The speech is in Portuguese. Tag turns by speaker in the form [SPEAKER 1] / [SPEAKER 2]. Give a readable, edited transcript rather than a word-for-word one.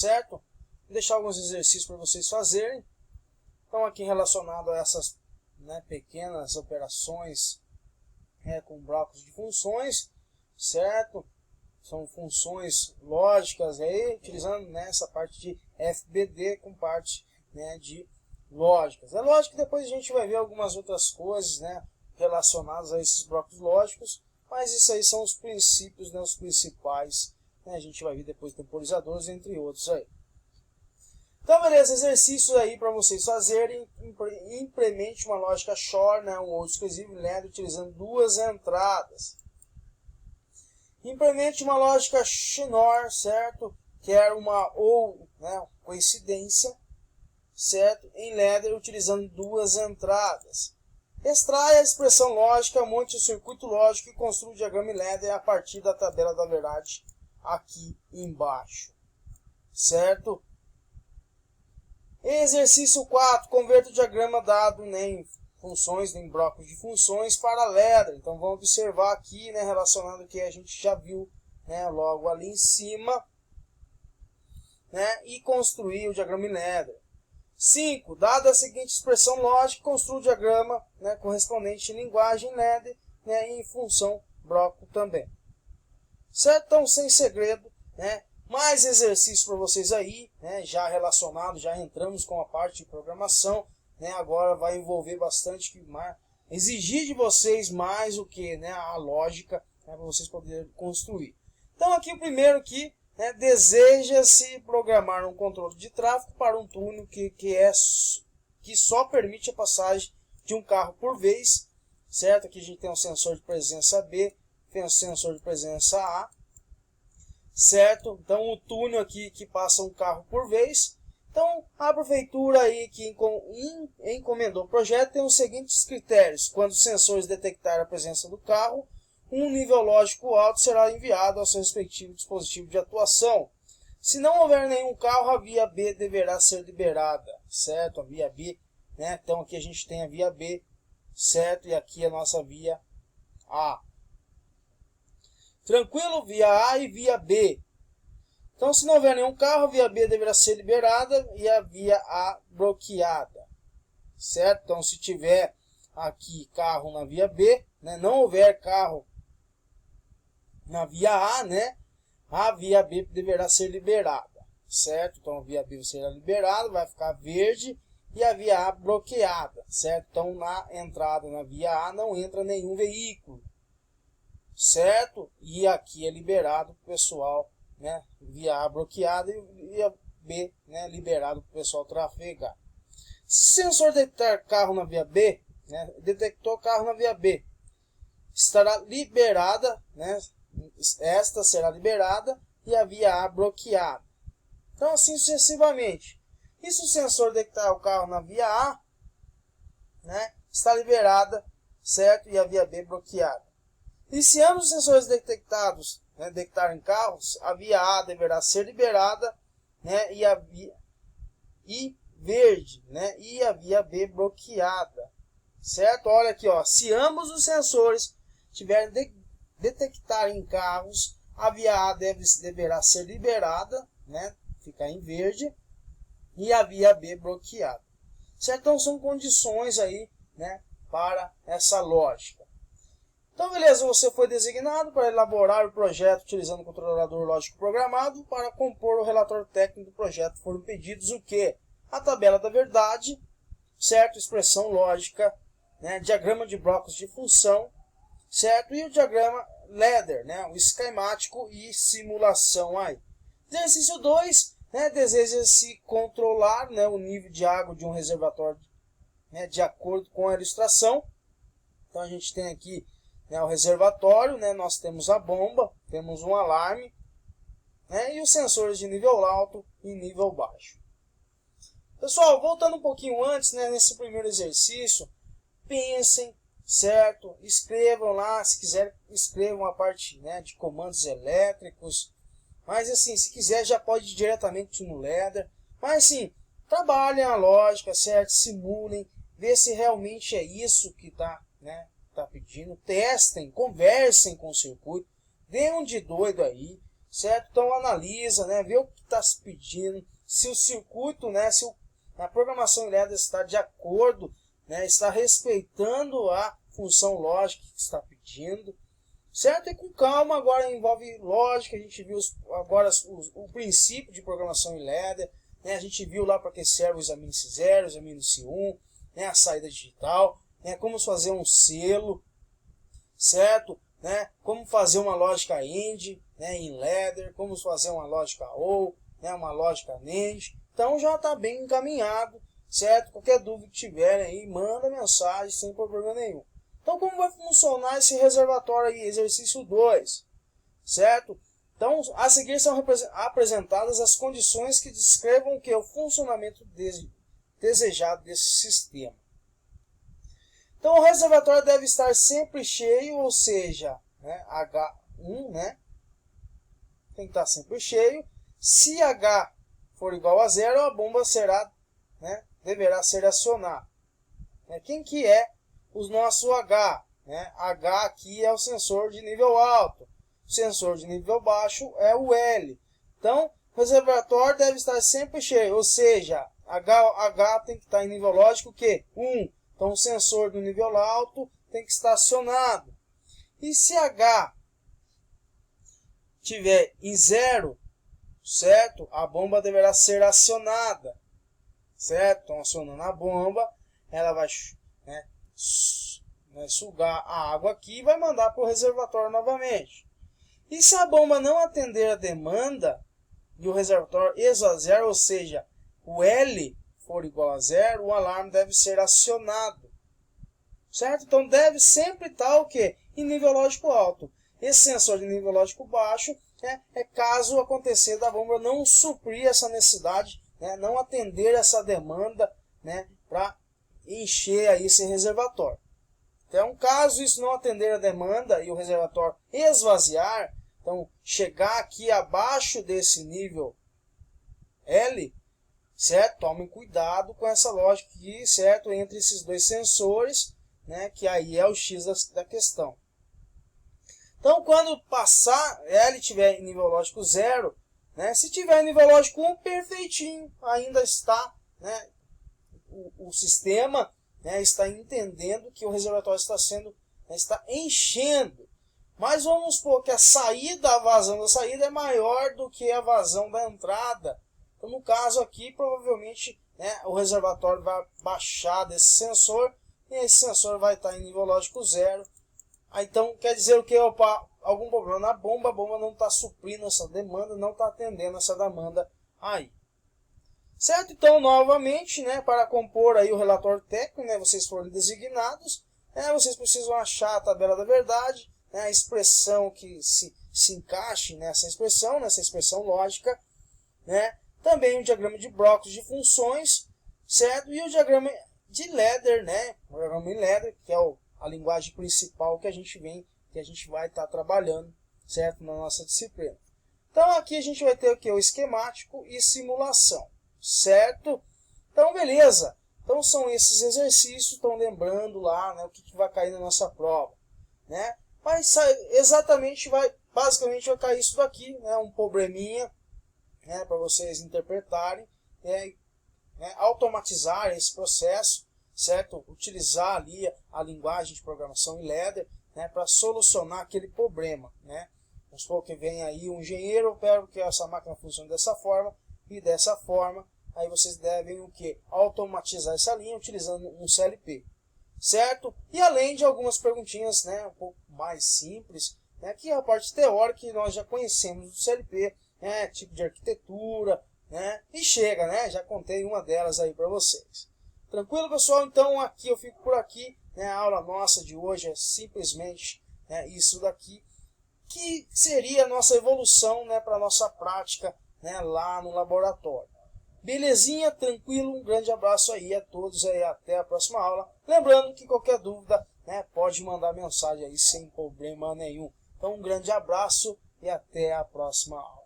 [SPEAKER 1] certo? Vou deixar alguns exercícios para vocês fazerem. Então aqui relacionado a essas pequenas operações com blocos de funções, certo? São funções lógicas aí, utilizando essa parte de FBD com parte de lógicas. É lógico que depois a gente vai ver algumas outras coisas relacionadas a esses blocos lógicos, mas isso aí são os princípios, os principais. A gente vai ver depois temporizadores, entre outros aí. Então, beleza, exercícios aí para vocês fazerem. Implemente uma lógica SHOR, um outro exclusivo LED, utilizando duas entradas. Implemente uma lógica XNOR, certo? Que é uma coincidência, certo? Em ladder, utilizando duas entradas. Extraia a expressão lógica, monte o circuito lógico e construa o diagrama em ladder a partir da tabela da verdade aqui embaixo, certo? Exercício 4. Converta o diagrama dado em funções, em blocos de funções para ladder. Então vamos observar aqui, relacionado ao que a gente já viu logo ali em cima, e construir o diagrama em ladder. 5. Dada a seguinte expressão lógica, construa o diagrama correspondente em linguagem ladder em função bloco também. Certo? Então, sem segredo, mais exercícios para vocês aí, já relacionado, já entramos com a parte de programação, agora vai envolver bastante, exigir de vocês mais o que, a lógica, para vocês poderem construir. Então, aqui o primeiro aqui, deseja-se programar um controle de tráfego para um túnel que só permite a passagem de um carro por vez, certo? Aqui a gente tem um sensor de presença B, tem um sensor de presença A, certo? Então o túnel aqui que passa um carro por vez. Então a prefeitura aí que encomendou o projeto tem os seguintes critérios: quando os sensores detectarem a presença do carro, um nível lógico alto será enviado ao seu respectivo dispositivo de atuação. Se não houver nenhum carro, a via B deverá ser liberada, certo? A via B, Então aqui a gente tem a via B, certo? E aqui a nossa via A. Tranquilo? Via A e via B. Então, se não houver nenhum carro, a via B deverá ser liberada e a via A bloqueada, certo? Então, se tiver aqui carro na via B, não houver carro na via A, a via B deverá ser liberada, certo? Então, a via B será liberada, vai ficar verde e a via A bloqueada, certo? Então, na entrada na via A não entra nenhum veículo, certo? E aqui é liberado para o pessoal, via A bloqueada e via B, liberado para o pessoal trafegar. Se o sensor detectar carro na via B, detectou carro na via B, estará liberada, esta será liberada e a via A bloqueada. Então assim sucessivamente. E se o sensor detectar o carro na via A, está liberada, certo? E a via B bloqueada. E se ambos os sensores detectados detectarem carros, a via A deverá ser liberada, e a via verde, e a via B bloqueada, certo? Olha aqui, ó, se ambos os sensores tiverem detectarem carros, a via A deverá ser liberada, ficar em verde, e a via B bloqueada, certo? Então são condições aí, para essa lógica. Então, beleza, você foi designado para elaborar o projeto utilizando o controlador lógico programado. Para compor o relatório técnico do projeto foram pedidos o quê? A tabela da verdade, certo? Expressão lógica, diagrama de blocos de função, certo? E o diagrama ladder, o esquemático e simulação aí. Exercício 2, deseja-se controlar o nível de água de um reservatório de acordo com a ilustração. Então, a gente tem aqui o reservatório, nós temos a bomba, temos um alarme, e os sensores de nível alto e nível baixo. Pessoal, voltando um pouquinho antes, nesse primeiro exercício, pensem, certo? Escrevam lá, se quiser, escrevam a parte de comandos elétricos, mas assim, se quiser já pode ir diretamente no ladder, mas assim, trabalhem a lógica, certo? Simulem, vê se realmente é isso que está pedindo, testem, conversem com o circuito, dê um de doido aí, certo? Então analisa, né, vê o que está se pedindo, se o circuito, né, se a programação elétrica está de acordo, né, está respeitando a função lógica que está pedindo, certo? E com calma, agora envolve lógica, a gente viu agora o princípio de programação em ladder, né? A gente viu lá para que serve o exame INC0, o exame INC1, né? A saída digital, né? Como fazer um selo, certo? Né? Como fazer uma lógica AND, né? Em ladder, como fazer uma lógica OR, né? Uma lógica NAND. Então já está bem encaminhado, certo? Qualquer dúvida que tiverem aí, manda mensagem sem problema nenhum. Então, como vai funcionar esse reservatório aí, exercício 2, certo? Então, a seguir são apresentadas as condições que descrevam o que é o funcionamento desejado desse sistema. Então, o reservatório deve estar sempre cheio, ou seja, né, H1, né, tem que estar sempre cheio. Se H for igual a 0, a bomba será, né, deverá ser acionada. Quem que é o nosso H? Né? H aqui é o sensor de nível alto. O sensor de nível baixo é o L. Então, o reservatório deve estar sempre cheio, ou seja, H tem que estar em nível lógico que 1. Então, o sensor do nível alto tem que estar acionado. E se H tiver em 0, certo? A bomba deverá ser acionada, certo? Então, acionando a bomba, ela vai, né, sugar a água aqui e vai mandar para o reservatório novamente. E se a bomba não atender a demanda e o reservatório esvaziar, ou seja, o L for igual a 0, o alarme deve ser acionado, certo? Então deve sempre estar o quê? Em nível lógico alto. Esse sensor de nível lógico baixo é caso acontecer da bomba não suprir essa necessidade, né, não atender essa demanda, né, para encher aí esse reservatório. Então, caso isso não atender a demanda e o reservatório esvaziar, então chegar aqui abaixo desse nível L, certo? Tomem cuidado com essa lógica aqui, certo? Entre esses dois sensores, né? Que aí é o X da questão. Então, quando passar, L tiver em nível lógico 0, né? Se tiver em nível lógico 1, perfeitinho, ainda está, né? O sistema, né, está entendendo que o reservatório está enchendo. Mas vamos supor que a vazão da saída é maior do que a vazão da entrada. Então, no caso aqui, provavelmente, né, o reservatório vai baixar desse sensor e esse sensor vai estar em nível lógico 0. Então, quer dizer o que? Opa, algum problema na bomba, a bomba não está suprindo essa demanda, não está atendendo essa demanda aí. Certo? Então, novamente, né, para compor aí o relatório técnico, né, vocês foram designados, né, vocês precisam achar a tabela da verdade, né, a expressão que se encaixe nessa expressão lógica, né, também o diagrama de blocos de funções, certo? E o diagrama de ladder, né, o diagrama em ladder, que é a linguagem principal que a gente vai estar trabalhando, certo, na nossa disciplina. Então, aqui a gente vai ter o que? O esquemático e simulação. Certo? Então, beleza. Então, são esses exercícios. Estão lembrando lá, né, o que vai cair na nossa prova. Né? Mas basicamente vai cair isso daqui. Né, um probleminha, né, para vocês interpretarem. Né, automatizar esse processo. Certo? Utilizar ali a linguagem de programação em ladder, né, para solucionar aquele problema. Né? Vamos supor que vem aí um engenheiro, eu quero que essa máquina funcione dessa forma. E dessa forma, aí vocês devem o quê? Automatizar essa linha utilizando um CLP. Certo? E além de algumas perguntinhas, né, um pouco mais simples, né, que é a parte teórica que nós já conhecemos do CLP, né, tipo de arquitetura, né, e chega, né, já contei uma delas aí para vocês. Tranquilo, pessoal? Então aqui eu fico por aqui, né, a aula nossa de hoje é simplesmente, né, isso daqui, que seria a nossa evolução, né, para a nossa prática, né, lá no laboratório. Belezinha? Tranquilo? Um grande abraço aí a todos aí, até a próxima aula. Lembrando que qualquer dúvida, né, pode mandar mensagem aí sem problema nenhum. Então um grande abraço e até a próxima aula.